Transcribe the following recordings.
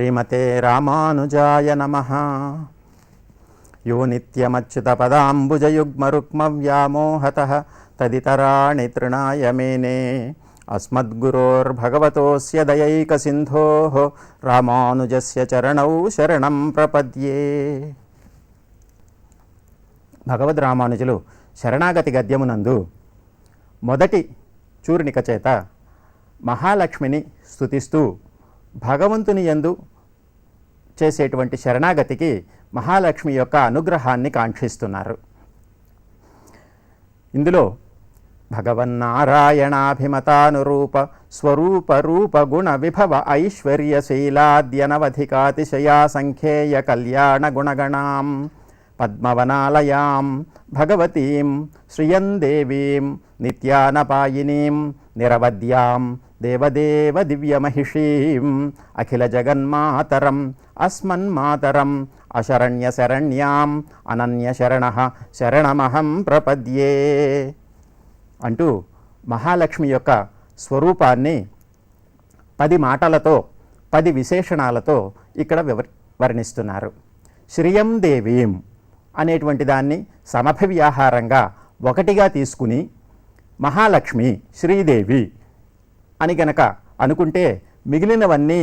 శ్రీమతే రామానుజాయ నమః. యో నిత్యమచ్యుతపదాంబుజయుగ్మరుక్మవ్యామోహతః తదితరాణి తృణాయ మేనే. అస్మద్గురోర్భగవతోస్య దయైకసింధోః రామానుజస్య చరణౌ శరణం ప్రపద్యే. భగవద్ రామానుజులు శరణాగతి గద్యమునందు మొదటి చూర్ణిక చేత మహాలక్ష్మిని స్తుతిస్తూ భగవంతుని యందు చేసేటువంటి శరణాగతికి మహాలక్ష్మి యొక్క అనుగ్రహాన్ని కాంక్షిస్తున్నారు. ఇందులో భగవన్నారాయణాభిమతానురూప స్వరూప రూప గుణ విభవ ఐశ్వర్య శైలాద్యనవధికాతిశయా సంఖ్యేయ కళ్యాణ గుణగణాం పద్మవనాలయాం భగవతీం శ్రియం దేవీం నిత్యానపాయినీం నిరవద్యాం దేవదేవ దివ్యమహిషీం అఖిల జగన్మాతరం అస్మన్మాతరం అశరణ్య శరణ్యాం అనన్యశరణః శరణమహం ప్రపద్యే అంటూ మహాలక్ష్మి యొక్క స్వరూపాన్ని 10 మాటలతో 10 విశేషణాలతో ఇక్కడ వర్ణిస్తున్నారు. శ్రియం దేవీం అనేటువంటి దాన్ని సమభివ్యాహారంగా ఒకటిగా తీసుకుని మహాలక్ష్మి శ్రీదేవి అని గనక అనుకుంటే మిగిలినవన్నీ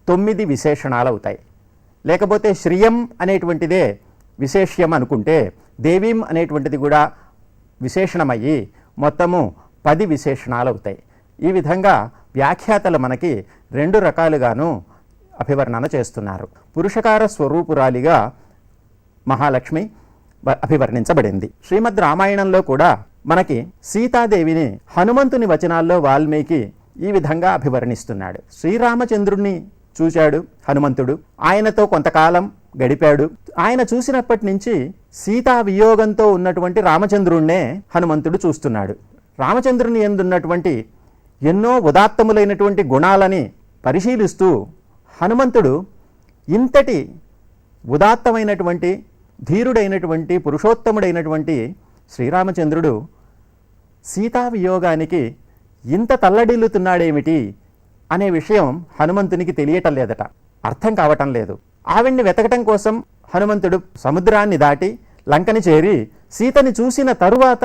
9 విశేషణాలు అవుతాయి. లేకపోతే శ్రియం అనేటువంటిదే విశేష్యం అనుకుంటే దేవీం అనేటువంటిది కూడా విశేషణమయ్యి మొత్తము 10 విశేషణాలు అవుతాయి. ఈ విధంగా వ్యాఖ్యాతలు మనకి 2 రకాలుగాను అభివర్ణన చేస్తున్నారు. పురుషకార స్వరూపురాలిగా మహాలక్ష్మి అభివర్ణించబడింది. శ్రీమద్ రామాయణంలో కూడా మనకి సీతాదేవిని హనుమంతుని వచనాల్లో వాల్మీకి ఈ విధంగా అభివర్ణిస్తున్నాడు. శ్రీరామచంద్రుణ్ణి చూశాడు హనుమంతుడు, ఆయనతో కొంతకాలం గడిపాడు. ఆయన చూసినప్పటి నుంచి సీతా వియోగంతో ఉన్నటువంటి రామచంద్రుణ్ణే హనుమంతుడు చూస్తున్నాడు. రామచంద్రుని యందున్నటువంటి ఎన్నో ఉదాత్తములైనటువంటి గుణాలని పరిశీలిస్తూ హనుమంతుడు ఇంతటి ఉదాత్తమైనటువంటి ధీరుడైనటువంటి పురుషోత్తముడైనటువంటి శ్రీరామచంద్రుడు సీతా వియోగానికి ఇంత తల్లడిల్లుతున్నాడేమిటి అనే విషయం హనుమంతునికి తెలియటం లేదట, అర్థం కావటం లేదు. ఆవిడ్ని వెతకటం కోసం హనుమంతుడు సముద్రాన్ని దాటి లంకని చేరి సీతని చూసిన తరువాత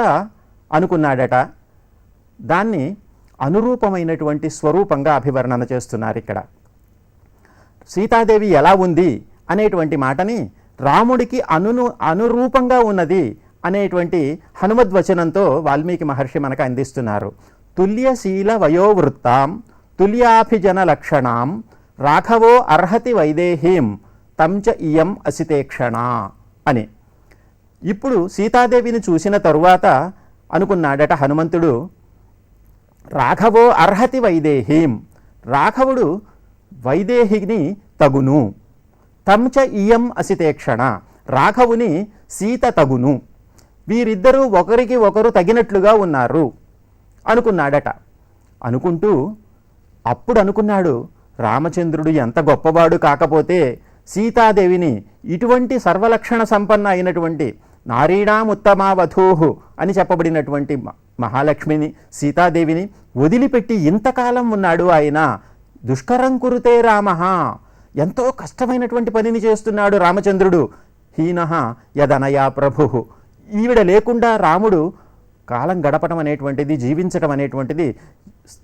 అనుకున్నాడట. దాన్ని అనురూపమైనటువంటి స్వరూపంగా అభివర్ణన చేస్తున్నారు ఇక్కడ. సీతాదేవి ఎలా ఉంది అనేటువంటి మాటని రాముడికి అనురూపంగా ఉన్నది అనేటువంటి హనుమద్వచనంతో వాల్మీకి మహర్షి మనకు అందిస్తున్నారు. తుల్యశీల వయోవృత్తాం తుల్యాభిజన లక్షణాం రాఘవో అర్హతి వైదేహీం తంచ ఇయం అసితేక్షణ అని. ఇప్పుడు సీతాదేవిని చూసిన తరువాత అనుకున్నాడట హనుమంతుడు, రాఘవో అర్హతి వైదేహీం, రాఘవుడు వైదేహిని తగును, తంచ ఇయం అసితేక్షణ, రాఘవుని సీత తగును, వీరిద్దరూ ఒకరికి ఒకరు తగినట్లుగా ఉన్నారు అనుకున్నాడట. అనుకుంటూ అప్పుడు అనుకున్నాడు, రామచంద్రుడు ఎంత గొప్పవాడు కాకపోతే సీతాదేవిని ఇటువంటి సర్వలక్షణ సంపన్న అయినటువంటి నారీణాముత్తమా వధూహు అని చెప్పబడినటువంటి మహాలక్ష్మిని సీతాదేవిని వదిలిపెట్టి ఇంతకాలం ఉన్నాడు ఆయన. దుష్కరం కురుతే రామః, ఎంతో కష్టమైనటువంటి పనిని చేస్తున్నాడు రామచంద్రుడు. హీనః యదనయా ప్రభుః, ఈవిడ లేకుండా రాముడు కాలం గడపడం అనేటువంటిది, జీవించడం అనేటువంటిది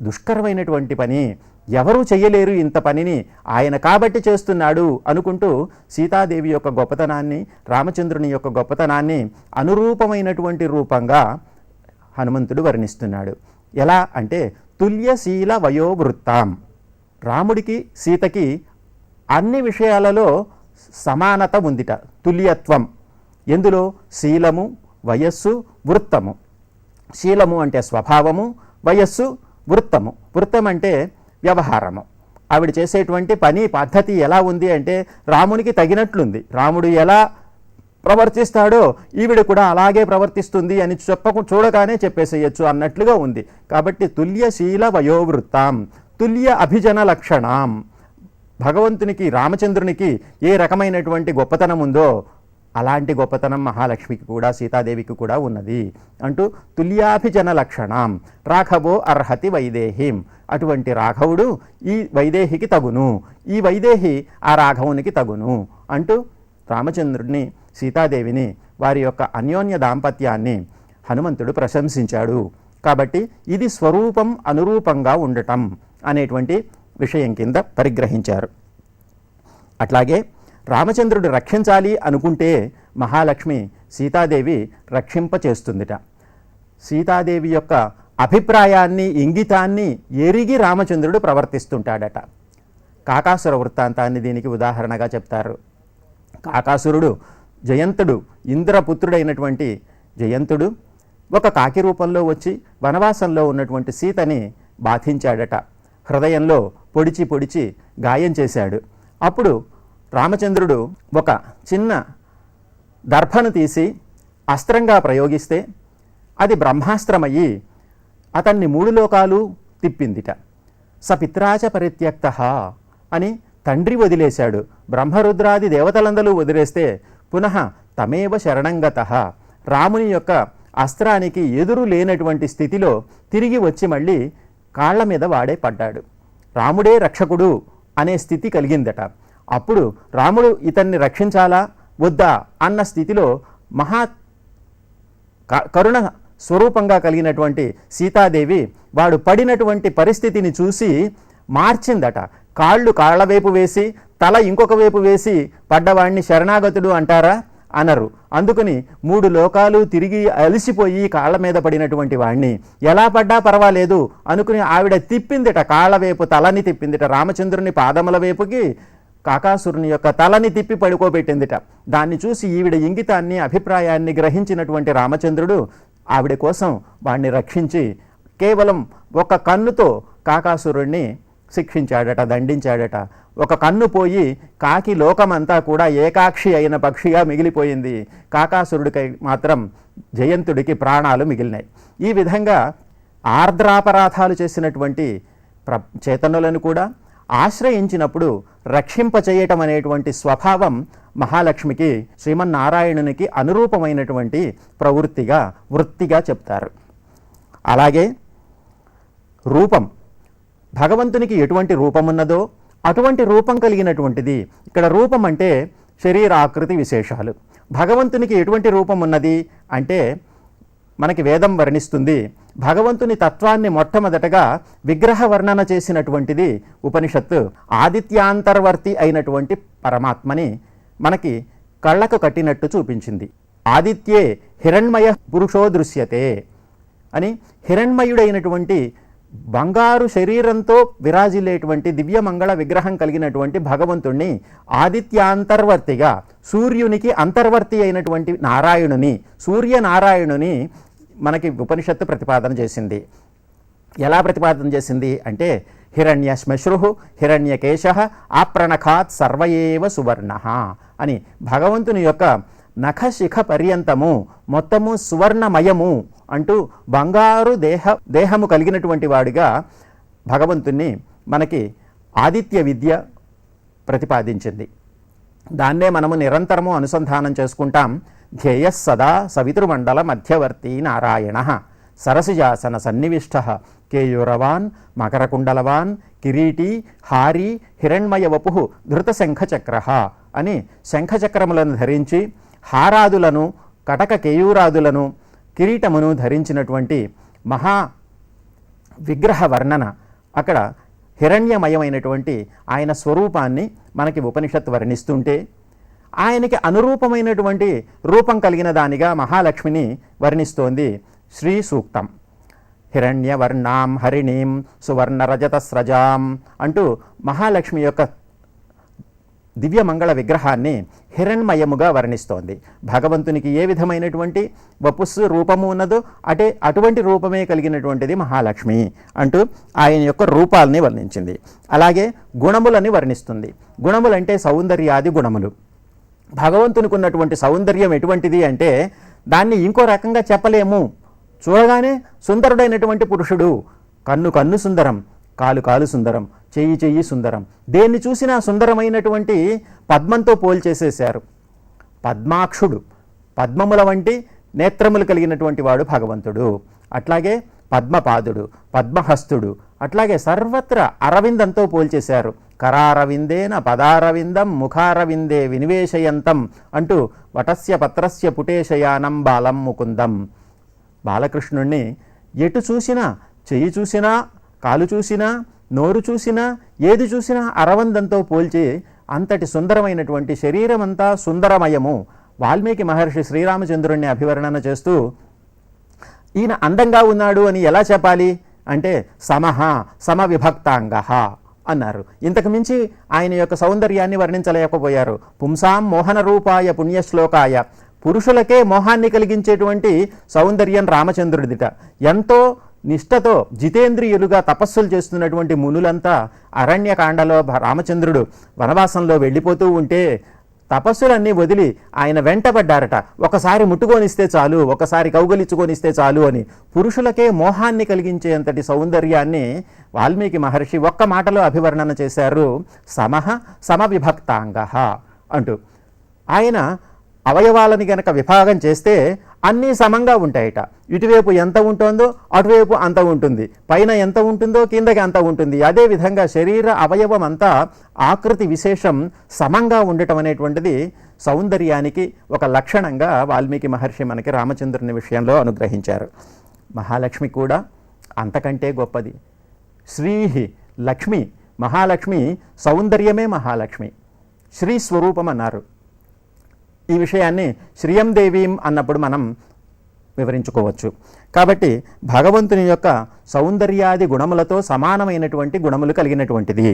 దుష్కరమైనటువంటి పని, ఎవరూ చెయ్యలేరు ఇంత పనిని, ఆయన కాబట్టి చేస్తున్నాడు అనుకుంటూ సీతాదేవి యొక్క గొప్పతనాన్ని, రామచంద్రుని యొక్క గొప్పతనాన్ని అనురూపమైనటువంటి రూపంగా హనుమంతుడు వర్ణిస్తున్నాడు. ఎలా అంటే తుల్యశీల వయోవృత్తాం, రాముడికి సీతకి అన్ని విషయాలలో సమానత ఉందిట, తుల్యత్వం. ఎందులో? శీలము, వయస్సు, వృత్తము. శీలము అంటే స్వభావము, వయస్సు వృత్తము. వృత్తం అంటే వ్యవహారము. ఆవిడ చేసేటువంటి పని పద్ధతి ఎలా ఉంది అంటే రామునికి తగినట్లుంది. రాముడు ఎలా ప్రవర్తిస్తాడో ఈవిడ కూడా అలాగే ప్రవర్తిస్తుంది అని చూడగానే చెప్పేసేయచ్చు అన్నట్లుగా ఉంది. కాబట్టి తుల్యశీల వయోవృత్తాం తుల్య అభిజన లక్షణాం, భగవంతునికి రామచంద్రునికి ఏ రకమైనటువంటి గొప్పతనం ఉందో అలాంటి గొప్పతనం మహాలక్ష్మికి కూడా సీతాదేవికి కూడా ఉన్నది అంటూ తుల్యాభిజన లక్షణం రాఘవో అర్హతి వైదేహీం, అటువంటి రాఘవుడు ఈ వైదేహికి తగును, ఈ వైదేహి ఆ రాఘవునికి తగును అంటూ రామచంద్రుడిని సీతాదేవిని వారి యొక్క అన్యోన్య దాంపత్యాన్ని హనుమంతుడు ప్రశంసించాడు. కాబట్టి ఇది స్వరూపం అనురూపంగా ఉండటం అనేటువంటి విషయం కింద పరిగ్రహించారు. అట్లాగే రామచంద్రుడు రక్షించాలి అనుకుంటే మహాలక్ష్మి సీతాదేవి రక్షింపచేస్తుందిట. సీతాదేవి యొక్క అభిప్రాయాన్ని ఇంగితాన్ని ఎరిగి రామచంద్రుడు ప్రవర్తిస్తుంటాడట. కాకాసుర వృత్తాంతాన్ని దీనికి ఉదాహరణగా చెప్తారు. కాకాసురుడు జయంతుడు, ఇంద్రపుత్రుడైనటువంటి జయంతుడు ఒక కాకి రూపంలో వచ్చి వనవాసంలో ఉన్నటువంటి సీతని బాధించాడట. హృదయంలో పొడిచి పొడిచి గాయం చేశాడు. అప్పుడు రామచంద్రుడు ఒక చిన్న దర్భను తీసి అస్త్రంగా ప్రయోగిస్తే అది బ్రహ్మాస్త్రమయ్యి అతన్ని 3 లోకాలు తిప్పిందిట. సపిత్రాచ పరిత్యక్త అని తండ్రి వదిలేశాడు. బ్రహ్మరుద్రాది దేవతలందరూ వదిలేస్తే పునః తమేవ శరణంగత, రాముని యొక్క అస్త్రానికి ఎదురు లేనటువంటి స్థితిలో తిరిగి వచ్చి మళ్ళీ కాళ్ల మీద వాడే పడ్డాడు. రాముడే రక్షకుడు అనే స్థితి కలిగిందట. అప్పుడు రాముడు ఇతన్ని రక్షించాలా వద్దా అన్న స్థితిలో మహా కరుణ స్వరూపంగా కలిగినటువంటి సీతాదేవి వాడు పడినటువంటి పరిస్థితిని చూసి మార్చిందట. కాళ్ళ వైపు వేసి తల ఇంకొక వైపు వేసి పడ్డవాడిని శరణాగతుడు అంటారా అనరు. అందుకని 3 లోకాలు తిరిగి అలసిపోయి కాళ్ళ మీద పడినటువంటి వాణ్ణి ఎలా పడ్డా పర్వాలేదు అనుకుని ఆవిడ తిప్పిందిట, కాళ్ళ వైపు తలని తిప్పిందిట. రామచంద్రుని పాదముల వైపుకి కాకాసురుని యొక్క తలని తిప్పి పడుకోబెట్టిందిట. దాన్ని చూసి ఈవిడ ఇంగితాన్ని అభిప్రాయాన్ని గ్రహించినటువంటి రామచంద్రుడు ఆవిడ కోసం వాణ్ణి రక్షించి కేవలం ఒక కన్నుతో కాకాసురుణ్ణి శిక్షించాడట, దండించాడట. ఒక కన్ను పోయి కాకి లోకమంతా కూడా ఏకాక్షి అయిన పక్షిగా మిగిలిపోయింది. కాకాసురుడికి మాత్రం జయంతుడికి ప్రాణాలు మిగిలినాయి. ఈ విధంగా ఆర్ద్రాపరాధాలు చేసినటువంటి చేతనులను కూడా ఆశ్రయించినప్పుడు రక్షింపచేయటం అనేటువంటి స్వభావం మహాలక్ష్మికి శ్రీమన్నారాయణునికి అనురూపమైనటువంటి వృత్తిగా చెప్తారు. అలాగే రూపం, భగవంతునికి ఎటువంటి రూపం ఉన్నదో అటువంటి రూపం కలిగినటువంటిది. ఇక్కడ రూపం అంటే శరీరాకృతి విశేషాలు. భగవంతునికి ఎటువంటి రూపం ఉన్నది అంటే మనకి వేదం వర్ణిస్తుంది. భగవంతుని తత్వాన్ని మొట్టమొదటగా విగ్రహ వర్ణన చేసినటువంటిది ఉపనిషత్తు. ఆదిత్యాంతర్వర్తి అయినటువంటి పరమాత్మని మనకి కళ్ళకు కట్టినట్టు చూపించింది. ఆదిత్యే హిరణ్మయ పురుషో దృశ్యతే అని హిరణ్మయుడైనటువంటి బంగారు శరీరంతో విరాజిల్లేటువంటి దివ్యమంగళ విగ్రహం కలిగినటువంటి భగవంతుణ్ణి ఆదిత్యాంతర్వర్తిగా, సూర్యునికి అంతర్వర్తి అయినటువంటి నారాయణుని, సూర్యనారాయణుని మనకి ఉపనిషత్తు ప్రతిపాదన చేసింది. ఎలా ప్రతిపాదన చేసింది అంటే హిరణ్య శ్మశ్రు హిరణ్యకేశ ఆప్రణఖాత్ సర్వయేవ సువర్ణ అని భగవంతుని యొక్క నఖశిఖ పర్యంతము మొత్తము సువర్ణమయము అంటూ బంగారు దేహము కలిగినటువంటి వాడిగా భగవంతుణ్ణి మనకి ఆదిత్య విద్య ప్రతిపాదించింది. దాన్నే మనము నిరంతరము అనుసంధానం చేసుకుంటాం. ధ్యేయ సదా సవితృమండల మధ్యవర్తి నారాయణ సరసిజాసన సన్నివిష్ట కేయూరవాన్ మకరకుండలవాన్ కిరీటి హారి హిరణ్మయ వపు ధృత శంఖచక్ర అని శంఖచక్రములను ధరించి హారాదులను కటక కేయూరాదులను కిరీటమును ధరించినటువంటి మహా విగ్రహ వర్ణన అక్కడ హిరణ్యమయమైనటువంటి ఆయన స్వరూపాన్ని మనకి ఉపనిషత్తు వర్ణిస్తుంటే ఆయనకి అనురూపమైనటువంటి రూపం కలిగిన దానిగా మహాలక్ష్మిని వర్ణిస్తోంది శ్రీ సూక్తం. హిరణ్యవర్ణాం హరిణీం సువర్ణరజతస్రజాం అంటూ మహాలక్ష్మి యొక్క దివ్యమంగళ విగ్రహాన్ని హిరణ్మయముగా వర్ణిస్తోంది. భగవంతునికి ఏ విధమైనటువంటి వపుస్సు రూపము ఉన్నదో అటువంటి రూపమే కలిగినటువంటిది మహాలక్ష్మి అంటూ ఆయన యొక్క రూపాలని వర్ణించింది. అలాగే గుణములని వర్ణిస్తుంది. గుణములంటే సౌందర్యాది గుణములు. భగవంతునికి ఉన్నటువంటి సౌందర్యం ఎటువంటిది అంటే దాన్ని ఇంకో రకంగా చెప్పలేము. చూడగానే సుందరుడైనటువంటి పురుషుడు, కన్ను సుందరం, కాలు సుందరం, చెయ్యి సుందరం, దేన్ని చూసినా సుందరమైనటువంటి పద్మంతో పోల్చేసేశారు. పద్మాక్షుడు, పద్మముల వంటి నేత్రములు కలిగినటువంటి వాడు భగవంతుడు. అట్లాగే పద్మపాదుడు, పద్మహస్తుడు, అట్లాగే సర్వత్ర అరవిందంతో పోల్చేశారు. కరారవిందేన పదారవిందం ముఖారవిందే వినివేశయంతం అంటూ వటస్య పత్రస్య పుటేశయానం బాలం ముకుందం. బాలకృష్ణుణ్ణి ఎటు చూసినా, చెయ్యి చూసినా, కాలు చూసినా, నోరు చూసినా, ఏది చూసినా అరవిందంతో పోల్చి అంతటి సుందరమైనటువంటి శరీరమంతా సుందరమయము. వాల్మీకి మహర్షి శ్రీరామచంద్రుణ్ణి అభివర్ణన చేస్తూ ఈయన అందంగా ఉన్నాడు అని ఎలా చెప్పాలి అంటే సమవిభక్తాంగ అన్నారు. ఇంతకు మించి ఆయన యొక్క సౌందర్యాన్ని వర్ణించలేకపోయారు. పుంసాం మోహన రూపాయ పుణ్యశ్లోకాయ, పురుషులకే మోహాన్ని కలిగించేటువంటి సౌందర్యం రామచంద్రుడిదిట. ఎంతో నిష్ఠతో జితేంద్రియులుగా తపస్సులు చేస్తున్నటువంటి మునులంతా అరణ్యకాండలో రామచంద్రుడు వనవాసంలో వెళ్ళిపోతూ ఉంటే తపస్సులన్నీ వదిలి ఆయన వెంటబడ్డారట. ఒకసారి ముట్టుకొనిస్తే చాలు, ఒకసారి కౌగలించుకొనిస్తే చాలు అని. పురుషులకే మోహాన్ని కలిగించేంతటి సౌందర్యాన్ని వాల్మీకి మహర్షి ఒక్క మాటలో అభివర్ణన చేశారు, సమవిభక్తాంగ అంటూ. ఆయన అవయవాలని గనక విభాగం చేస్తే అన్నీ సమంగా ఉంటాయట. ఇటువైపు ఎంత ఉంటుందో అటువైపు అంత ఉంటుంది, పైన ఎంత ఉంటుందో కిందకి అంత ఉంటుంది. అదేవిధంగా శరీర అవయవం అంతా ఆకృతి విశేషం సమంగా ఉండటం అనేటువంటిది సౌందర్యానికి ఒక లక్షణంగా వాల్మీకి మహర్షి మనకి రామచంద్రుని విషయంలో అనుగ్రహించారు. మహాలక్ష్మి కూడా అంతకంటే గొప్పది. శ్రీహి లక్ష్మి, మహాలక్ష్మి సౌందర్యమే మహాలక్ష్మి, శ్రీ స్వరూపం అన్నారు. ఈ విషయాన్ని శ్రియం దేవీం అన్నప్పుడు మనం వివరించుకోవచ్చు. కాబట్టి భగవంతుని యొక్క సౌందర్యాది గుణములతో సమానమైనటువంటి గుణములు కలిగినటువంటిది.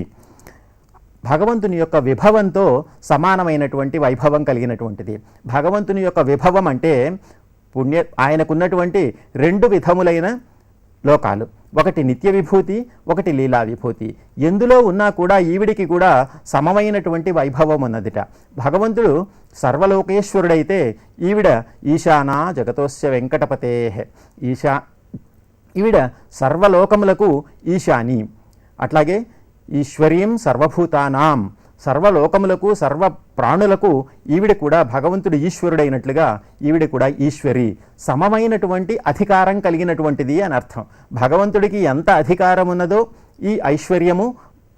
భగవంతుని యొక్క విభవంతో సమానమైనటువంటి వైభవం కలిగినటువంటిది. భగవంతుని యొక్క విభవం అంటే ఆయనకున్నటువంటి రెండు విధములైన లోకాలు, ఒకటి నిత్య విభూతి, ఒకటి లీలా విభూతి. ఎందులో ఉన్నా కూడా ఈవిడికి కూడా సమమైనటువంటి వైభవం ఉన్నదిట. భగవంతుడు సర్వలోకేశ్వరుడైతే ఈవిడ ఈశానా జగతోస్య వెంకటపతే, ఈవిడ సర్వలోకములకు ఈశాని. అట్లాగే ఈశ్వరీం సర్వభూతానాం, సర్వలోకములకు సర్వ ప్రాణులకు ఈవిడ కూడా భగవంతుడు ఈశ్వరుడైనట్లుగా ఈవిడ కూడా ఈశ్వరి, సమమైనటువంటి అధికారం కలిగినటువంటిది అని అర్థం. భగవంతుడికి ఎంత అధికారం ఉన్నదో ఈ ఐశ్వర్యము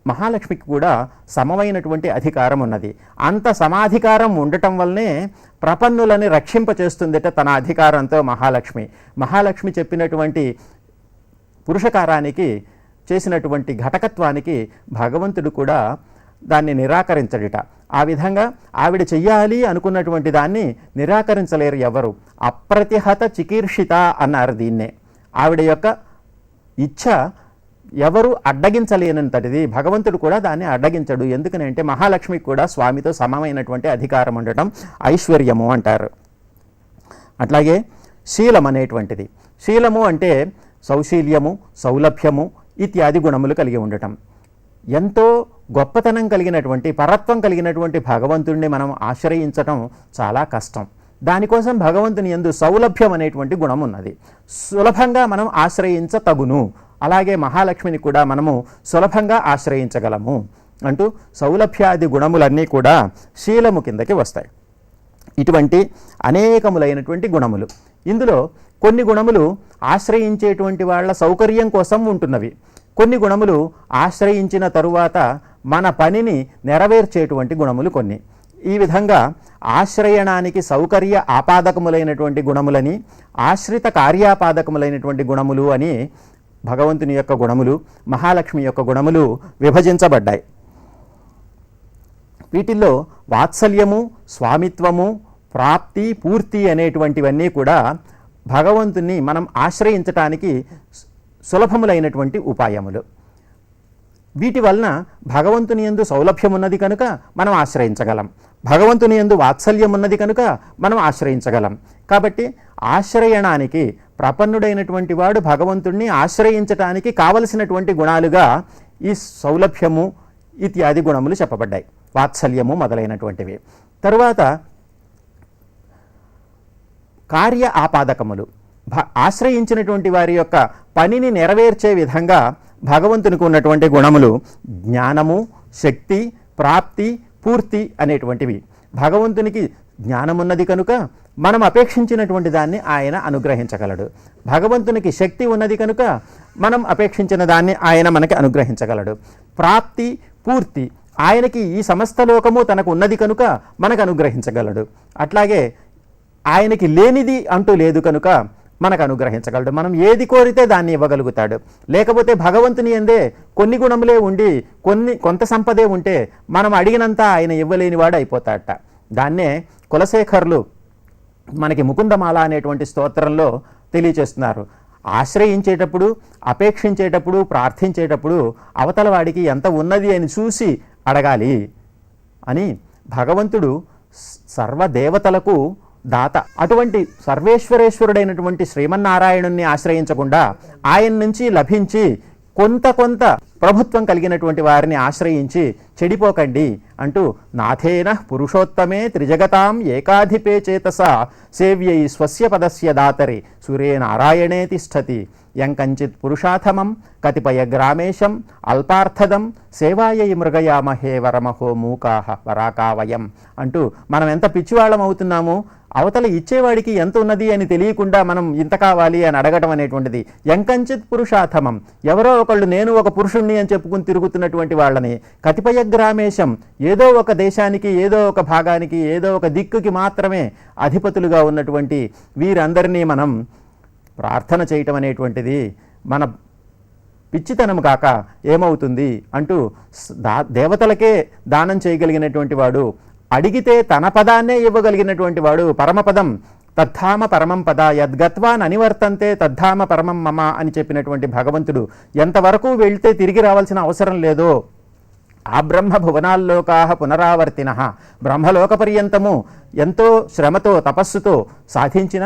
మహాలక్ష్మికి కూడా సమమైనటువంటి అధికారం ఉన్నది. అంత సమాధికారం ఉండటం వల్లనే ప్రపన్నులని రక్షింపచేస్తుందట తన అధికారంతో మహాలక్ష్మి. మహాలక్ష్మి చెప్పినటువంటి పురుషకారానికి, చేసినటువంటి ఘటకత్వానికి భగవంతుడు కూడా దాన్ని నిరాకరించడిట. ఆ విధంగా ఆవిడ చెయ్యాలి అనుకున్నటువంటి దాన్ని నిరాకరించలేరు ఎవరు. అప్రతిహత చికీర్షిత అన్నారు దీన్నే. ఆవిడ యొక్క ఇచ్ఛ ఎవరు అడ్డగించలేనంతటిది. భగవంతుడు కూడా దాన్ని అడ్డగించడు. ఎందుకనంటే మహాలక్ష్మికి కూడా స్వామితో సమమైనటువంటి అధికారం ఉండటం ఐశ్వర్యము అంటారు. అట్లాగే శీలం అనేటువంటిది, శీలము అంటే సౌశీల్యము, సౌలభ్యము ఇత్యాది గుణములు కలిగి ఉండటం. ఎంతో గొప్పతనం కలిగినటువంటి, పరత్వం కలిగినటువంటి భగవంతుడిని మనం ఆశ్రయించటం చాలా కష్టం. దానికోసం భగవంతుని యందు సౌలభ్యం అనేటువంటి గుణం ఉన్నది. సులభంగా మనం ఆశ్రయించతగును. అలాగే మహాలక్ష్మిని కూడా మనము సులభంగా ఆశ్రయించగలము అంటూ సౌలభ్యాది గుణములన్నీ కూడా శీలము కిందకి వస్తాయి. ఇటువంటి అనేకములైనటువంటి గుణములు. ఇందులో కొన్ని గుణములు ఆశ్రయించేటువంటి వాళ్ళ సౌకర్యం కోసం ఉంటున్నవి, కొన్ని గుణములు ఆశ్రయించిన తరువాత మన పనిని నెరవేర్చేటువంటి గుణములు కొన్ని. ఈ విధంగా ఆశ్రయణానికి సౌకర్య ఆపాదకములైనటువంటి గుణములని, ఆశ్రిత కార్యాపాదకములైనటువంటి గుణములు అని భగవంతుని యొక్క గుణములు, మహాలక్ష్మి యొక్క గుణములు విభజించబడ్డాయి. వీటిల్లో వాత్సల్యము, స్వామిత్వము, ప్రాప్తి, పూర్తి అనేటువంటివన్నీ కూడా భగవంతుని మనం ఆశ్రయించటానికి సులభములైనటువంటి ఉపాయములు. వీటి వలన భగవంతుని యందు సౌలభ్యం ఉన్నది కనుక మనం ఆశ్రయించగలం, భగవంతుని యందు వాత్సల్యం ఉన్నది కనుక మనం ఆశ్రయించగలం. కాబట్టి ఆశ్రయణానికి, ప్రపన్నుడైనటువంటి వాడు భగవంతుణ్ణి ఆశ్రయించటానికి కావలసినటువంటి గుణాలుగా ఈ సౌలభ్యము ఇత్యాది గుణములు చెప్పబడ్డాయి, వాత్సల్యము మొదలైనటువంటివి. తరువాత కార్య ఆపాదకములు, ఆశ్రయించినటువంటి వారి యొక్క పనిని నెరవేర్చే విధంగా భగవంతునికి ఉన్నటువంటి గుణములు జ్ఞానము, శక్తి, ప్రాప్తి, పూర్తి అనేటువంటివి. భగవంతునికి జ్ఞానమున్నది కనుక మనం అపేక్షించినటువంటి దాన్ని ఆయన అనుగ్రహించగలడు. భగవంతునికి శక్తి ఉన్నది కనుక మనం అపేక్షించిన దాన్ని ఆయన మనకి అనుగ్రహించగలడు. ప్రాప్తి, పూర్తి ఆయనకి ఈ సమస్త లోకము తనకు ఉన్నది కనుక మనకు అనుగ్రహించగలడు. అట్లాగే ఆయనకి లేనిది అంటూ లేదు కనుక మనకు అనుగ్రహించగలడు. మనం ఏది కోరితే దాన్ని ఇవ్వగలుగుతాడు. లేకపోతే భగవంతుని యందే కొన్ని గుణములే ఉండి కొంత సంపదే ఉంటే మనం అడిగినంత ఆయన ఇవ్వలేనివాడు అయిపోతాడట. దాన్నే కులశేఖరులు మనకి ముకుందమాల అనేటువంటి స్తోత్రంలో తెలియచేస్తున్నారు. ఆశ్రయించేటప్పుడు, అపేక్షించేటప్పుడు, ప్రార్థించేటప్పుడు అవతల వాడికి ఎంత ఉన్నది అని చూసి అడగాలి అని. భగవంతుడు సర్వదేవతలకు దాత. అటువంటి సర్వేశ్వరేశ్వరుడైనటువంటి శ్రీమన్నారాయణుణ్ణి ఆశ్రయించకుండా ఆయన నుంచి లభించి కొంత ప్రభుత్వం కలిగినటువంటి వారిని ఆశ్రయించి చెడిపోకండి అంటూ నాథేన పురుషోత్తమే త్రిజగతాం ఏకాధిపే చేతస సేవ్యై స్వస్య పదస్య దాతరి సూర్యే నారాయణే తిష్టతి యంకంచిత్ పురుషాథమం కతిపయ గ్రామేశం అల్పార్థదం సేవాయై మృగయామహే వరమహో మూకాహ వరాకావయం అంటూ మనం ఎంత పిచ్చివాళ్ళం అవుతున్నాము. అవతల ఇచ్చేవాడికి ఎంత ఉన్నది అని తెలియకుండా మనం ఇంత కావాలి అని అడగటం అనేటువంటిది. యంకంచిత్ పురుషాథమం, ఎవరో ఒకళ్ళు నేను ఒక పురుషుణ్ణి అని చెప్పుకుని తిరుగుతున్నటువంటి వాళ్ళని, కతిపయ గ్రామేశం ఏదో ఒక దేశానికి, ఏదో ఒక భాగానికి, ఏదో ఒక దిక్కుకి మాత్రమే అధిపతులుగా ఉన్నటువంటి వీరందరినీ మనం ప్రార్థన చేయటం అనేటువంటిది మన పిచ్చితనం కాక ఏమవుతుంది అంటూ దేవతలకే దానం చేయగలిగినటువంటి వాడు, అడిగితే తన పదాన్నే ఇవ్వగలిగినటువంటి వాడు, పరమపదం తద్ధామ పరమం పద యద్గత్వాన్ అనివర్తంతే తద్ధామ పరమం మమ అని చెప్పినటువంటి భగవంతుడు ఎంతవరకు వెళ్తే తిరిగి రావాల్సిన అవసరం లేదో, ఆ బ్రహ్మ భువనాల్లోకాహ పునరావర్తిన, బ్రహ్మలోక పర్యంతము ఎంతో శ్రమతో తపస్సుతో సాధించిన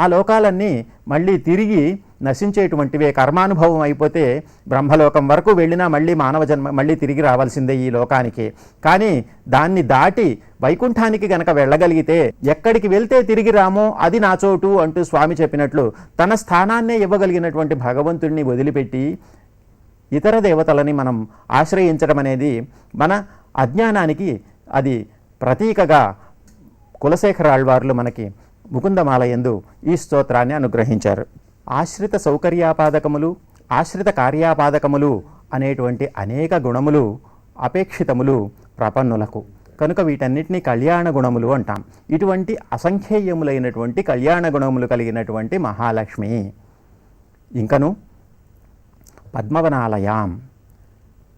ఆ లోకాలన్నీ మళ్ళీ తిరిగి నశించేటువంటివే. కర్మానుభవం అయిపోతే బ్రహ్మలోకం వరకు వెళ్ళినా మళ్ళీ మానవ జన్మ మళ్ళీ తిరిగి రావాల్సిందే ఈ లోకానికి. కానీ దాన్ని దాటి వైకుంఠానికి గనక వెళ్ళగలిగితే ఎక్కడికి వెళ్తే తిరిగి రామో అది నా చోటు అంటూ స్వామి చెప్పినట్లు తన స్థానాన్నే ఇవ్వగలిగినటువంటి భగవంతుడిని వదిలిపెట్టి ఇతర దేవతలని మనం ఆశ్రయించడం అనేది మన అజ్ఞానానికి అది ప్రతీకగా కులశేఖర ఆళ్వార్లు మనకి ముకుందమాల యందు ఈ స్తోత్రాన్ని అనుగ్రహించారు. ఆశ్రిత సౌకర్యాపాదకములు, ఆశ్రిత కార్యాపాదకములు అనేటువంటి అనేక గుణములు అపేక్షితములు ప్రపన్నులకు కనుక వీటన్నిటినీ కళ్యాణ గుణములు అంటాం. ఇటువంటి అసంఖ్యేయములైనటువంటి కళ్యాణ గుణములు కలిగినటువంటి మహాలక్ష్మి. ఇంకను పద్మవనాలయాం,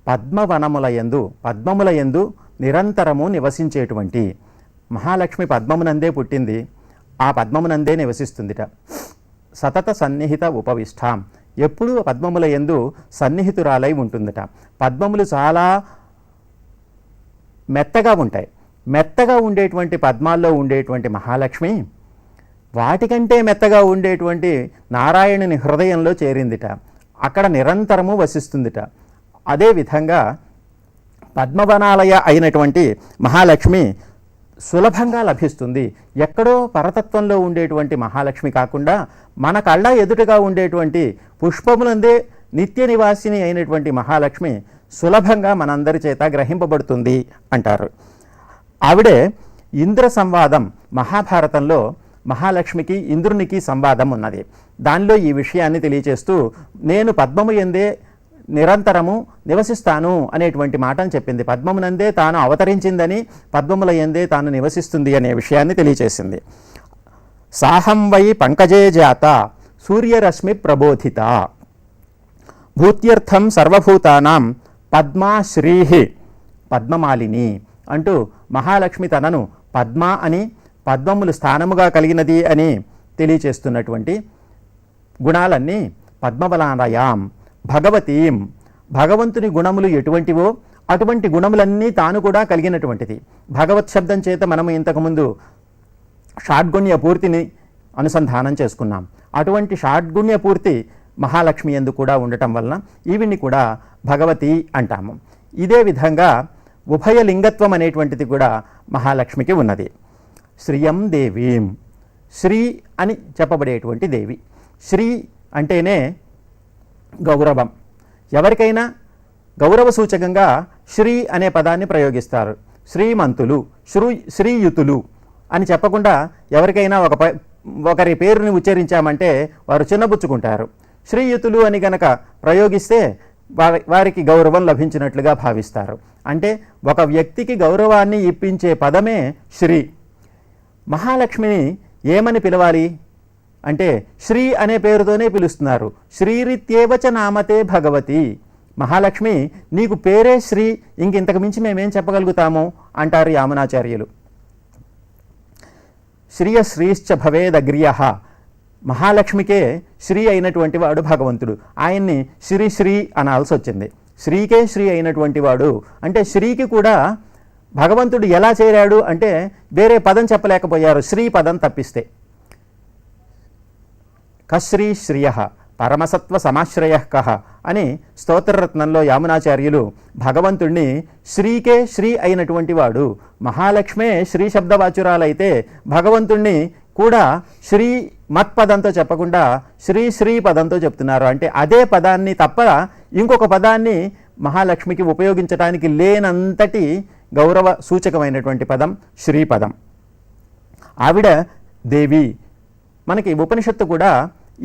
పద్మవనములయందు పద్మములయందు నిరంతరము నివసించేటువంటి మహాలక్ష్మి పద్మమునందే పుట్టింది, ఆ పద్మమునందే నివసిస్తుందిట. సతత సన్నిహిత ఉపవిష్టాం, ఎప్పుడూ పద్మముల యందు సన్నిహితురాలై ఉంటుందట. పద్మములు చాలా మెత్తగా ఉంటాయి. మెత్తగా ఉండేటువంటి పద్మాల్లో ఉండేటువంటి మహాలక్ష్మి వాటికంటే మెత్తగా ఉండేటువంటి నారాయణుని హృదయంలో చేరిందిట. అక్కడ నిరంతరము వసిస్తుందిట. అదేవిధంగా పద్మవనాలయ అయినటువంటి మహాలక్ష్మి సులభంగా లభిస్తుంది. ఎక్కడో పరతత్వంలో ఉండేటువంటి మహాలక్ష్మి కాకుండా మన కళ్ళ ఎదుటగా ఉండేటువంటి పుష్పములందే నిత్య నివాసిని అయినటువంటి మహాలక్ష్మి సులభంగా మనందరి చేత గ్రహింపబడుతుంది అంటారు. ఆవిడే ఇంద్ర సంవాదం, మహాభారతంలో మహాలక్ష్మికి ఇంద్రునికి సంవాదం ఉన్నది. దానిలో ఈ విషయాన్ని తెలియచేస్తూ నేను పద్మము యందే నిరంతరము నివసిస్తాను అనేటువంటి మాటను చెప్పింది. పద్మమునందే తాను అవతరించిందని, పద్మముల యందే తాను నివసిస్తుంది అనే విషయాన్ని తెలియచేసింది. సాహం వై పంకజే జాత సూర్యరశ్మి ప్రబోధిత భూత్యర్థం సర్వభూతానాం పద్మాశ్రీ పద్మమాలిని అంటూ మహాలక్ష్మి తనను పద్మ అని, పద్మములు స్థానముగా కలిగినది అని తెలియచేస్తున్నటువంటి గుణాలన్నీ పద్మవనాలయాం భగవతీం, భగవంతుని గుణములు ఎటువంటివో అటువంటి గుణములన్నీ తాను కూడా కలిగినటువంటిది. భగవత్ శబ్దం చేత మనము ఇంతకుముందు షాడ్గుణ్య పూర్తిని అనుసంధానం చేసుకున్నాం. అటువంటి షాడ్గుణ్య పూర్తి మహాలక్ష్మి యందు కూడా ఉండటం వలన ఈవిని కూడా భగవతి అంటాము. ఇదే విధంగా ఉభయలింగత్వం అనేటువంటిది కూడా మహాలక్ష్మికి ఉన్నది. శ్రియం దేవీం, శ్రీ అని చెప్పబడేటువంటి దేవి. శ్రీ అంటేనే గౌరవం. ఎవరికైనా గౌరవ సూచకంగా శ్రీ అనే పదాన్ని ప్రయోగిస్తారు. శ్రీమంతులు, శ్రీయుతులు అని చెప్పకుండా ఎవరికైనా ఒకరి పేరుని ఉచ్చరించామంటే వారు చిన్నబుచ్చుకుంటారు. శ్రీయుతులు అని గనక ప్రయోగిస్తే వారికి గౌరవం లభించినట్లుగా భావిస్తారు. అంటే ఒక వ్యక్తికి గౌరవాన్ని ఇప్పించే పదమే శ్రీ. మహాలక్ష్మిని ఏమని పిలవాలి అంటే శ్రీ అనే పేరుతోనే పిలుస్తున్నారు. శ్రీరిత్యేవచ నామతే భగవతి. మహాలక్ష్మి నీకు పేరే శ్రీ, ఇంతకు మించి మేమేం చెప్పగలుగుతాము అంటారు యామునాచార్యులు. శ్రియ శ్రీశ్చ భవేదగ్ర్య. మహాలక్ష్మికే శ్రీ అయినటువంటి వాడు భగవంతుడు. ఆయన్ని శ్రీ అనాల్సి వచ్చింది. శ్రీకే శ్రీ అయినటువంటి వాడు అంటే శ్రీకి కూడా భగవంతుడు ఎలా చేరాడు అంటే వేరే పదం చెప్పలేకపోయారు శ్రీ పదం తప్పిస్తే. కశ్రీ శ్రియ పరమసత్వ సమాశ్రయ కహ అని స్తోత్రరత్నంలో యామునాచార్యులు భగవంతుణ్ణి శ్రీకే శ్రీ అయినటువంటి వాడు, మహాలక్ష్మే శ్రీ శబ్దవాచురాలైతే భగవంతుణ్ణి కూడా శ్రీ మత్పదంతో చెప్పకుండా శ్రీ పదంతో చెప్తున్నారు. అంటే అదే పదాన్ని తప్ప ఇంకొక పదాన్ని మహాలక్ష్మికి ఉపయోగించడానికి లేనంతటి గౌరవ సూచకమైనటువంటి పదం శ్రీపదం. ఆవిడ దేవి. మనకి ఉపనిషత్తు కూడా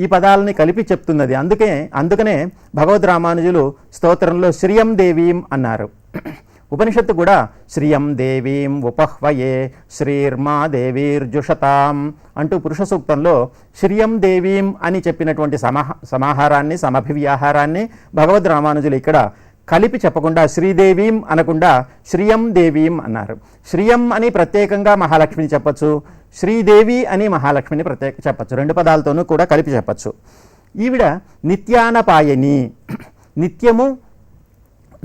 ఈ పదాలని కలిపి చెప్తున్నది. అందుకనే భగవద్ రామానుజులు స్తోత్రంలో శ్రియం దేవీం అన్నారు. ఉపనిషత్తు కూడా శ్రియం దేవీం ఉపహ్వయే శ్రీర్మా దేవీర్జుషతాం అంటూ పురుష సూక్తంలో శ్రియం దేవీం అని చెప్పినటువంటి సమాహారాన్ని సమభివ్యాహారాన్ని భగవద్ రామానుజులు ఇక్కడ కలిపి చెప్పకుండా శ్రీదేవీం అనకుండా శ్రియం దేవీం అన్నారు. శ్రియం అని ప్రత్యేకంగా మహాలక్ష్మిని చెప్పచ్చు, శ్రీదేవి అని మహాలక్ష్మిని ప్రత్యేక చెప్పచ్చు. రెండు పదాలతోనూ కూడా కలిపి చెప్పచ్చు. ఈవిడ నిత్యానపాయని, నిత్యము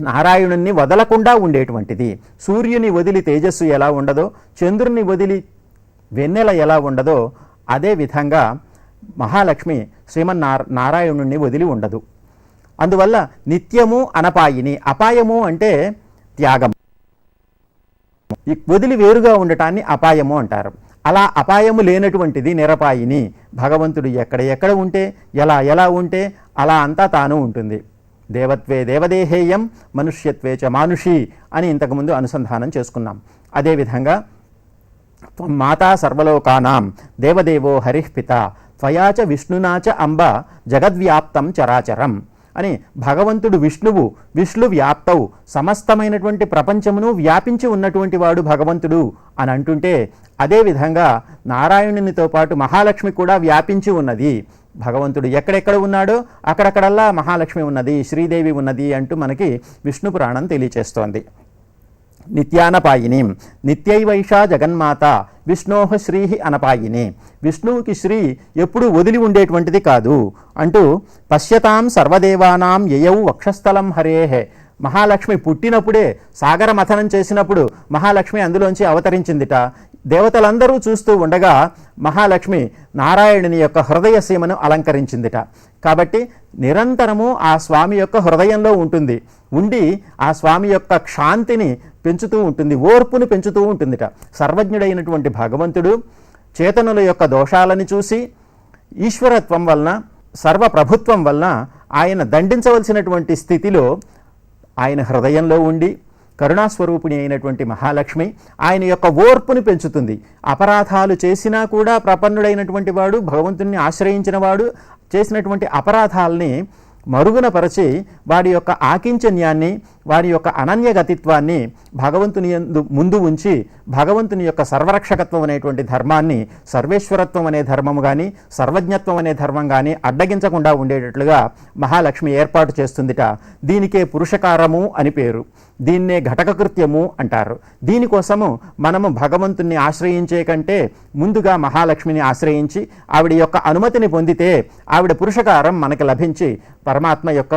నారాయణుణ్ణి వదలకుండా ఉండేటువంటిది. సూర్యుని వదిలి తేజస్సు ఎలా ఉండదో, చంద్రుని వదిలి వెన్నెల ఎలా ఉండదో అదే విధంగా మహాలక్ష్మి నారాయణుణ్ణి వదిలి ఉండదు. అందువల్ల నిత్యము అనపాయిని. అపాయము అంటే త్యాగం, వదిలి వేరుగా ఉండటాన్ని అపాయము అంటారు. అలా అపాయము లేనటువంటిది నిరపాయిని. భగవంతుడు ఎక్కడ ఉంటే ఎలా ఉంటే అలా అంతా తాను ఉంటుంది. దేవత్వే దేవదేహేయం మనుష్యత్వే చ మానుషి అని ఇంతకుముందు అనుసంధానం చేసుకున్నాం. అదేవిధంగా మాతా సర్వలోకానాం దేవదేవో హరిః పిత త్వయాచ విష్ణునాచ అంబ జగద్వ్యాప్తం చరాచరం అని భగవంతుడు విష్ణు వ్యాప్తవు, సమస్తమైనటువంటి ప్రపంచమును వ్యాపించి ఉన్నటువంటి వాడు భగవంతుడు అని అంటుంటే అదేవిధంగా నారాయణునితో పాటు మహాలక్ష్మి కూడా వ్యాపించి ఉన్నది. భగవంతుడు ఎక్కడెక్కడ ఉన్నాడో అక్కడక్కడల్లా మహాలక్ష్మి ఉన్నది, శ్రీదేవి ఉన్నది అంటూ మనకి విష్ణు పురాణం తెలియచేస్తోంది. నిత్యానపాయిని నిత్యైవైషా జగన్మాత విష్ణోహ శ్రీహి అనపాయిని. విష్ణువుకి శ్రీ ఎప్పుడూ వదిలి ఉండేటువంటిది కాదు అంటూ పశ్యతాం సర్వదేవానాం యయౌ వక్షస్థలం హరేహే. మహాలక్ష్మి పుట్టినప్పుడే సాగర మథనం చేసినప్పుడు మహాలక్ష్మి అందులోంచి అవతరించిందిట. దేవతలందరూ చూస్తూ ఉండగా మహాలక్ష్మి నారాయణుని యొక్క హృదయ సీమను అలంకరించిందిట. కాబట్టి నిరంతరము ఆ స్వామి యొక్క హృదయంలో ఉంటుంది, ఉండి ఆ స్వామి యొక్క క్షాంతిని పెంచుతూ ఉంటుంది, ఓర్పును పెంచుతూ ఉంటుందిట. సర్వజ్ఞుడైనటువంటి భగవంతుడు చేతనుల యొక్క దోషాలని చూసి ఈశ్వరత్వం వలన సర్వప్రభుత్వం వలన ఆయన దండించవలసినటువంటి స్థితిలో ఆయన హృదయంలో ఉండి కరుణాస్వరూపిణి అయినటువంటి మహాలక్ష్మి ఆయన యొక్క ఓర్పుని పెంచుతుంది. అపరాధాలు చేసినా కూడా ప్రపన్నుడైనటువంటి వాడు, భగవంతుని ఆశ్రయించిన వాడు చేసినటువంటి అపరాధాలని మరుగునపరచి వాడి యొక్క ఆకించన్యాన్ని, వాడి యొక్క అనన్యగతిత్వాన్ని భగవంతుని ముందు ఉంచి భగవంతుని యొక్క సర్వరక్షకత్వం అనేటువంటి ధర్మాన్ని, సర్వేశ్వరత్వం అనే ధర్మం కానీ సర్వజ్ఞత్వం అనే ధర్మం కానీ అడ్డగించకుండా ఉండేటట్లుగా మహాలక్ష్మి ఏర్పాటు చేస్తుందిట. దీనికే పురుషకారము అని పేరు, దీన్నే ఘటకకృత్యము అంటారు. దీనికోసము మనము భగవంతుణ్ణి ఆశ్రయించే కంటే ముందుగా మహాలక్ష్మిని ఆశ్రయించి ఆవిడ యొక్క అనుమతిని పొందితే ఆవిడ పురుషకారం మనకి లభించి పరమాత్మ యొక్క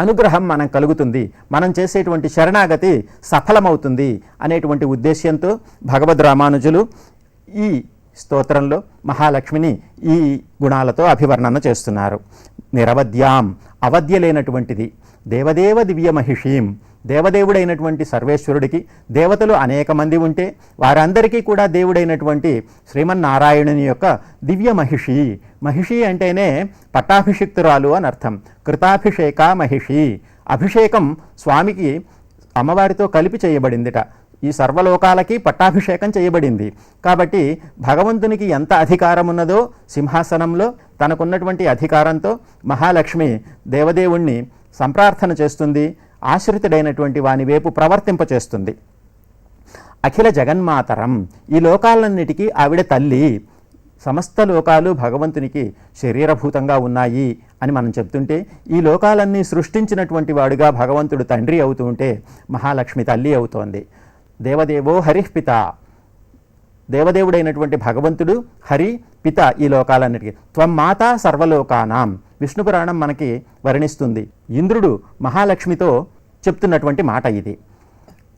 అనుగ్రహం మనం కలుగుతుంది, మనం చేసేటువంటి శరణాగతి సఫలమవుతుంది అనేటువంటి ఉద్దేశ్యంతో భగవద్ రామానుజులు ఈ స్తోత్రంలో మహాలక్ష్మిని ఈ గుణాలతో అభివర్ణన చేస్తున్నారు. నిరవధ్యాం, అవధ్య లేనటువంటిది, దేవదేవ దివ్య మహిషీం, దేవదేవుడైనటువంటి సర్వేశ్వరుడికి దేవతలు అనేక మంది ఉంటే వారందరికీ కూడా దేవుడైనటువంటి శ్రీమన్నారాయణుని యొక్క దివ్య మహిషి. మహిషి అంటేనే పట్టాభిషిక్తురాలు అని అర్థం. కృతాభిషేక మహిషి. అభిషేకం స్వామికి అమ్మవారితో కలిపి చేయబడిందిట. ఈ సర్వలోకాలకి పట్టాభిషేకం చేయబడింది. కాబట్టి భగవంతునికి ఎంత అధికారం ఉన్నదో సింహాసనంలో తనకున్నటువంటి అధికారంతో మహాలక్ష్మి దేవదేవుణ్ణి సంప్రార్థన చేస్తుంది, ఆశ్రితుడైనటువంటి వాని వైపు ప్రవర్తింపచేస్తుంది. అఖిల జగన్మాతరం, ఈ లోకాలన్నిటికీ ఆవిడ తల్లి. సమస్త లోకాలు భగవంతునికి శరీరభూతంగా ఉన్నాయి అని మనం చెప్తుంటే, ఈ లోకాలన్నీ సృష్టించినటువంటి వాడుగా భగవంతుడు తండ్రి అవుతూ ఉంటే మహాలక్ష్మి తల్లి అవుతోంది. దేవదేవో హరిః పిత, దేవదేవుడైనటువంటి భగవంతుడు హరి పిత ఈ లోకాలన్నిటికీ. త్వం మాతా సర్వలోకానాం, విష్ణు పురాణం మనకి వర్ణిస్తుంది. ఇంద్రుడు మహాలక్ష్మితో చెప్తున్నటువంటి మాట ఇది.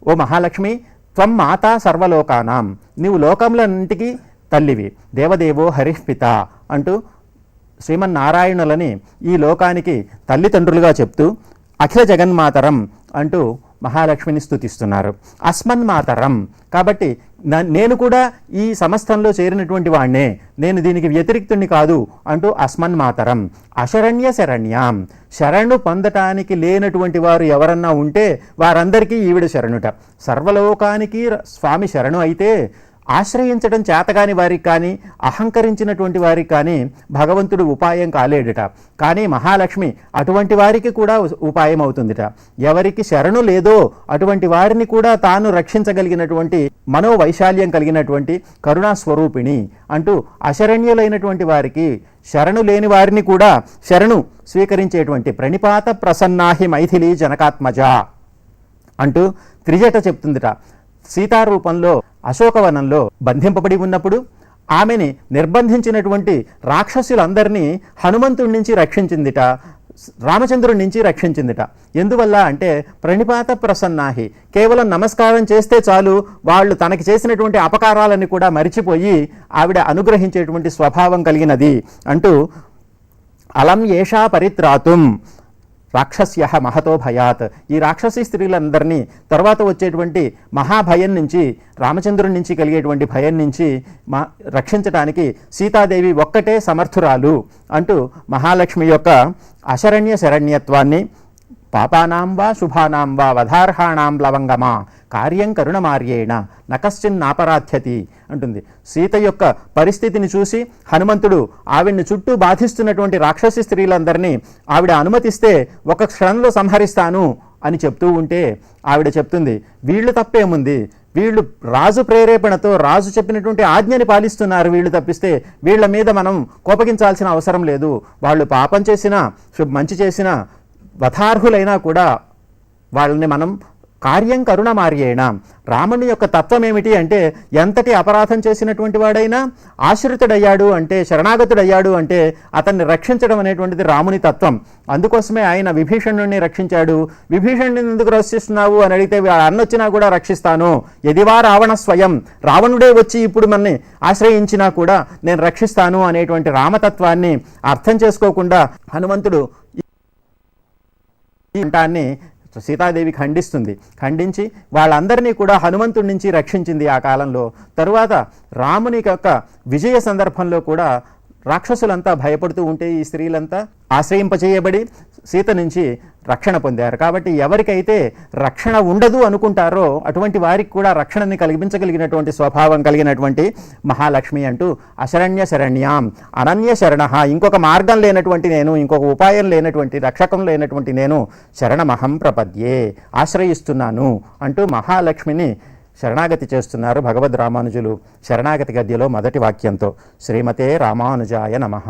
ఓ మహాలక్ష్మి, త్వం మాతా సర్వలోకానాం, నీవు లోకములన్నింటికీ తల్లివి. దేవదేవో హరిః పిత అంటూ శ్రీమన్నారాయణులని ఈ లోకానికి తల్లిదండ్రులుగా చెప్తూ అఖిల జగన్మాతరం అంటూ మహాలక్ష్మిని స్తుతిస్తున్నారు. అస్మన్మాతరం, కాబట్టి నేను కూడా ఈ సమస్తంలో చేరినటువంటి వాణ్ణే, నేను దీనికి వ్యతిరిక్తుణ్ణి కాదు అంటూ అస్మన్మాతరం. అశరణ్య శరణ్యాం, శరణు పొందటానికి లేనటువంటి వారు ఎవరన్నా ఉంటే వారందరికీ ఈవిడ శరణుట. సర్వలోకానికి స్వామి శరణు అయితే ఆశ్రయించడం చేతగాని వారికి కానీ అహంకరించినటువంటి వారికి కానీ భగవంతుడు ఉపాయం కాలేడుట. కానీ మహాలక్ష్మి అటువంటి వారికి కూడా ఉపాయం అవుతుందిట. ఎవరికి శరణు లేదో అటువంటి వారిని కూడా తాను రక్షించగలిగినటువంటి మనోవైశాల్యం కలిగినటువంటి కరుణాస్వరూపిణి అంటూ అశరణ్యులైనటువంటి వారికి, శరణు లేని వారిని కూడా శరణు స్వీకరించేటువంటి ప్రణిపాత ప్రసన్నాహి మైథిలి జనకాత్మజ అంటూ త్రిజట చెప్తుందిట. సీతారూపంలో అశోకవనంలో బంధింపబడి ఉన్నప్పుడు ఆమెని నిర్బంధించినటువంటి రాక్షసులందరినీ హనుమంతుడి నుంచి రక్షించిందిట, రామచంద్రుడి నుంచి రక్షించిందిట. ఎందువల్ల అంటే ప్రణిపాత ప్రసన్నాహి, కేవలం నమస్కారం చేస్తే చాలు వాళ్ళు తనకి చేసినటువంటి అపకారాలని కూడా మరిచిపోయి ఆవిడ అనుగ్రహించేటువంటి స్వభావం కలిగినది అంటూ అలం ఏషా పరిత్రాతుం రాక్షస్య మహతో భయాత్, ఈ రాక్షసీ స్త్రీలందరినీ తర్వాత వచ్చేటువంటి మహాభయం నుంచి, రామచంద్రుడి నుంచి కలిగేటువంటి భయం నుంచి రక్షించడానికి సీతాదేవి ఒక్కటే సమర్థురాలు అంటూ మహాలక్ష్మి యొక్క అశరణ్య శరణ్యత్వాన్ని పాపానాం వా శుభానాం వా వధార్హాణాం లవంగమా కార్యం కరుణమార్యేణ నకశ్చిన్నాపరాధ్యతి అంటుంది. సీత యొక్క పరిస్థితిని చూసి హనుమంతుడు ఆవిడ్ని చుట్టూ బాధిస్తున్నటువంటి రాక్షసి స్త్రీలందరినీ ఆవిడ అనుమతిస్తే ఒక క్షణంలో సంహరిస్తాను అని చెప్తూ ఉంటే ఆవిడ చెప్తుంది, వీళ్ళు తప్పేముంది, వీళ్ళు రాజు ప్రేరేపణతో రాజు చెప్పినటువంటి ఆజ్ఞని పాలిస్తున్నారు, వీళ్ళు తప్పిస్తే వీళ్ళ మీద మనం కోపగించాల్సిన అవసరం లేదు. వాళ్ళు పాపం చేసినా మంచి చేసినా వధార్హులైనా కూడా వాళ్ళని మనం కార్యం కరుణమార్యేణ, రాముని యొక్క తత్వం ఏమిటి అంటే ఎంతటి అపరాధం చేసినటువంటి వాడైనా ఆశ్రితుడయ్యాడు అంటే, శరణాగతుడయ్యాడు అంటే అతన్ని రక్షించడం అనేటువంటిది రాముని తత్వం. అందుకోసమే ఆయన విభీషణుడిని రక్షించాడు. విభీషణుడిని ఎందుకు రక్షిస్తున్నావు అని అడిగితే అన్నొచ్చినా కూడా రక్షిస్తాను, ఎదివా రావణ స్వయం, రావణుడే వచ్చి ఇప్పుడు మనని ఆశ్రయించినా కూడా నేను రక్షిస్తాను అనేటువంటి రామతత్వాన్ని అర్థం చేసుకోకుండా హనుమంతుడు అంటాన్ని సీతాదేవి ఖండించి వాళ్ళందరినీ కూడా హనుమంతుడి నుంచి రక్షించింది ఆ కాలంలో. తరువాత రాముని యొక్క విజయ సందర్భంలో కూడా రాక్షసులంతా భయపడుతూ ఉంటే ఈ స్త్రీలంతా ఆశ్రయింపచేయబడి సీత నుంచి రక్షణ పొందారు. కాబట్టి ఎవరికైతే రక్షణ ఉండదు అనుకుంటారో అటువంటి వారికి కూడా రక్షణని కలిగించగలిగినటువంటి స్వభావం కలిగినటువంటి మహాలక్ష్మి అంటూ అశరణ్య శరణ్యాం, అనన్య శరణ, ఇంకొక మార్గం లేనటువంటి నేను, ఇంకొక ఉపాయం లేనటువంటి, రక్షకం లేనటువంటి నేను శరణమహం ప్రపద్యే, ఆశ్రయిస్తున్నాను అంటూ మహాలక్ష్మిని శరణాగతి చేస్తున్నారు భగవద్ రామానుజులు శరణాగతి గద్యలో మొదటి వాక్యంతో. శ్రీమతే రామానుజాయ నమః.